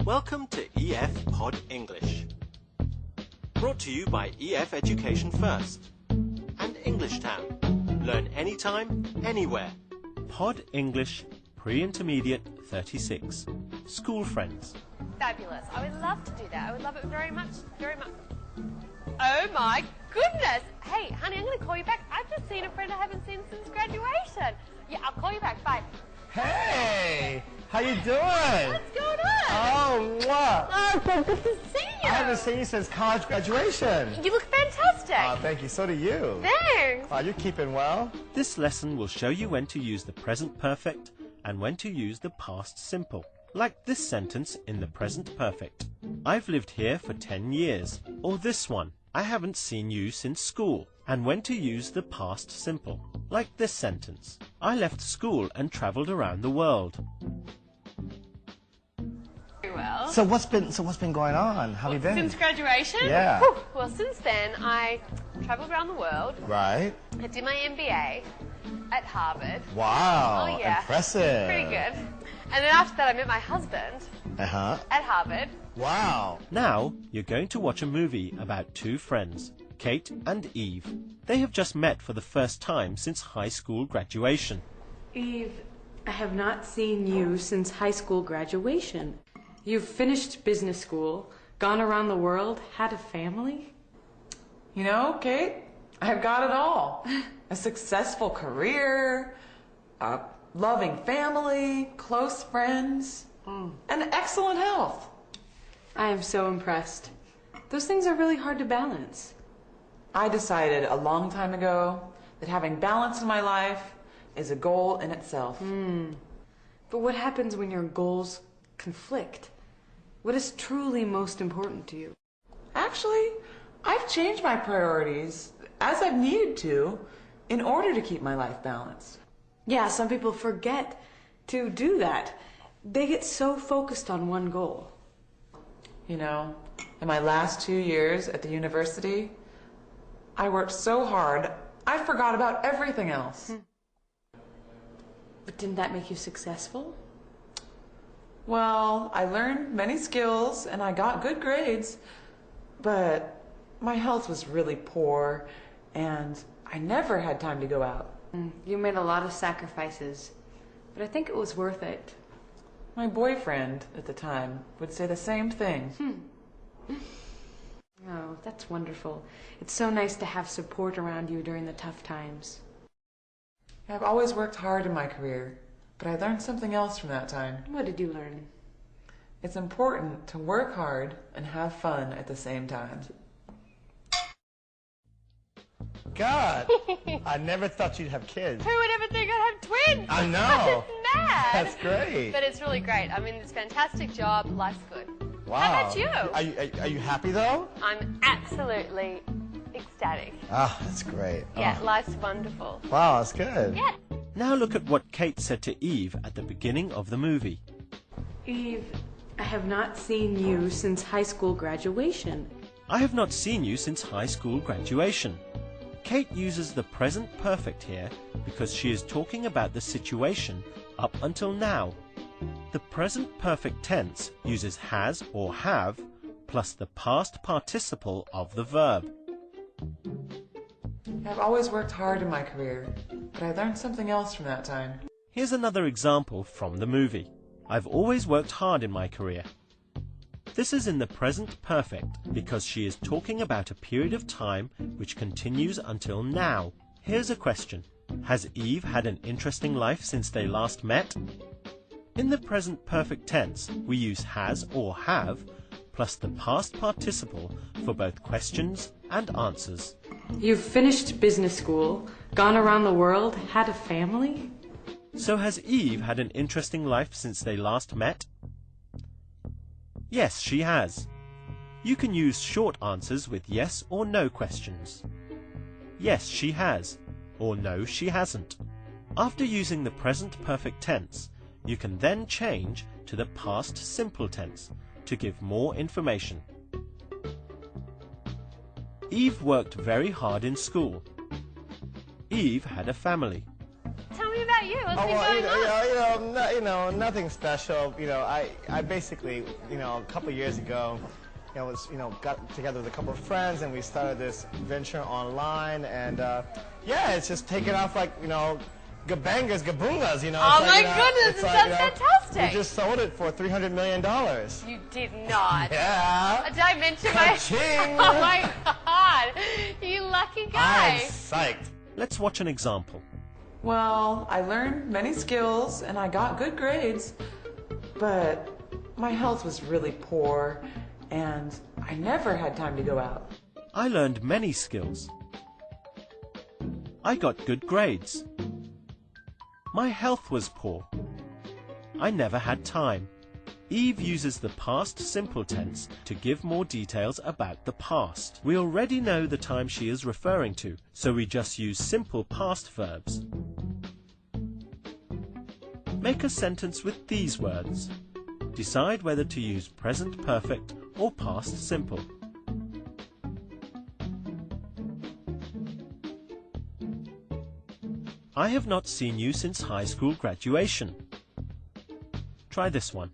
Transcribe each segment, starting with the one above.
Welcome to EF Pod English. Brought to you by EF Education First and English Town. Learn anytime, anywhere. Pod English Pre-Intermediate 36. School friends. Fabulous. I would love to do that. I would love it very much, very much. Oh my goodness. Hey, honey, I'm going to call you back. I've just seen a friend I haven't seen since graduation. Yeah, I'll call you back. Bye. Hey, how you doing? What's going on? Oh, what? Oh, so good to see you. I haven't seen you since college graduation. You look fantastic. Thank you. So do you. Thanks. You're keeping well? This lesson will show you when to use the present perfect and when to use the past simple. Like this sentence in the present perfect. I've lived here for 10 years. Or this one. I haven't seen you since school. And when to use the past simple. Like this sentence. I left school and travelled around the world. Very well. So what's been going on? How have you been? Since graduation? Yeah. Whew. Well, since then, I travelled around the world. Right. I did my MBA at Harvard. Wow. Oh, yeah. Impressive. Pretty good. And then after that, I met my husband at Harvard. Wow. Now, you're going to watch a movie about two friends, Kate and Eve. They have just met for the first time since high school graduation. Eve, I have not seen you since high school graduation. You've finished business school, gone around the world, had a family? You know, Kate, I've got it all. A successful career, a loving family, close friends, and excellent health. I am so impressed. Those things are really hard to balance. I decided a long time ago that having balance in my life is a goal in itself. But what happens when your goals conflict? What is truly most important to you? Actually, I've changed my priorities as I've needed to in order to keep my life balanced. Yeah, some people forget to do that. They get so focused on one goal. You know, in my last 2 years at the university, I worked so hard, I forgot about everything else. But didn't that make you successful? Well, I learned many skills and I got good grades, but my health was really poor and I never had time to go out. You made a lot of sacrifices, but I think it was worth it. My boyfriend at the time would say the same thing. Oh, that's wonderful. It's so nice to have support around you during the tough times. I've always worked hard in my career, but I learned something else from that time. What did you learn? It's important to work hard and have fun at the same time. God, I never thought you'd have kids. Who would ever think I'd have twins? I know. It's mad. That's great. But it's really great. I mean, it's a fantastic job. Life's good. Wow. How about you? Are you happy though? I'm absolutely ecstatic. Ah, that's great. Yeah, life's wonderful. Wow, that's good. Yeah. Now look at what Kate said to Eve at the beginning of the movie. Eve, I have not seen you since high school graduation. I have not seen you since high school graduation. Kate uses the present perfect here because she is talking about the situation up until now. The present perfect tense uses has or have plus the past participle of the verb. I've always worked hard in my career, but I learned something else from that time. Here's another example from the movie. I've always worked hard in my career. This is in the present perfect because she is talking about a period of time which continues until now. Here's a question. Has Eve had an interesting life since they last met? In the present perfect tense, we use has or have plus the past participle for both questions and answers. You've finished business school, gone around the world, had a family? So has Eve had an interesting life since they last met? Yes, she has. You can use short answers with yes or no questions. Yes, she has, or no, she hasn't. After using the present perfect tense, you can then change to the past simple tense to give more information. Eve worked very hard in school. Eve had a family. Tell me about about you? What's been going on? Nothing special. I basically, a couple of years ago, got together with a couple of friends and we started this venture online, and it's just taking off like, gabangas, gabungas, Oh my goodness, it sounds fantastic. We just sold it for $300 million. You did not. Yeah. Did I mention my... Ka-ching. Oh my God. You lucky guy. I'm psyched. Let's watch an example. Well, I learned many skills and I got good grades, but my health was really poor and I never had time to go out. I learned many skills. I got good grades. My health was poor. I never had time. Eve uses the past simple tense to give more details about the past. We already know the time she is referring to, so we just use simple past verbs. Make a sentence with these words. Decide whether to use present perfect or past simple. I have not seen you since high school graduation. Try this one.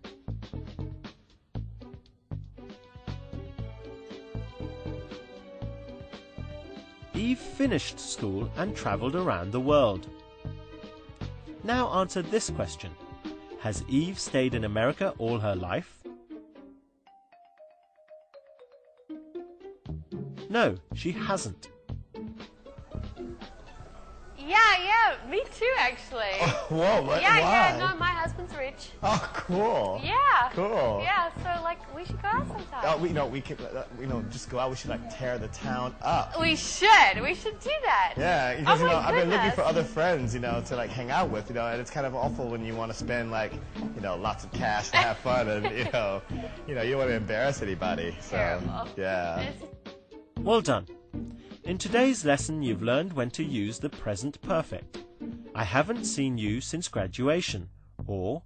Eve finished school and traveled around the world. Now answer this question. Has Eve stayed in America all her life? No, she hasn't. Yeah, me too, actually. Oh, whoa, why? Yeah, no, my husband's rich. Oh, cool. Yeah. Cool. Yeah, so, we should go out sometime. Oh, we could, just go out. We should, tear the town up. We should do that. Yeah, because, Oh my I've been looking goodness. for other friends, to, hang out with, and it's kind of awful when you want to spend, lots of cash to have fun, and, you don't want to embarrass anybody. So, Terrible. yeah. Well done. In today's lesson, you've learned when to use the present perfect. I haven't seen you since graduation, or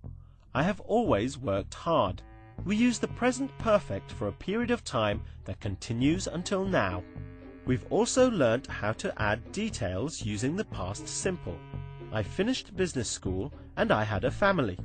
I have always worked hard. We use the present perfect for a period of time that continues until now. We've also learnt how to add details using the past simple. I finished business school and I had a family.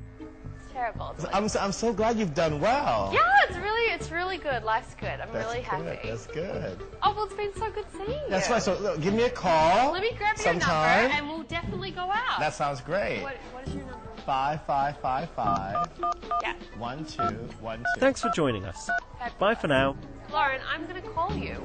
It's terrible. I'm so glad you've done well. Yeah, it's really good. Life's good. I'm really happy. Good. That's good. Oh, well, it's been so good seeing you. That's right. So look, give me a call. Let me grab your sometime. number and we'll definitely go out. That sounds great. What is your number? 5555 Yeah. 1212. Thanks for joining us. Bye for now. Lauren, I'm going to call you.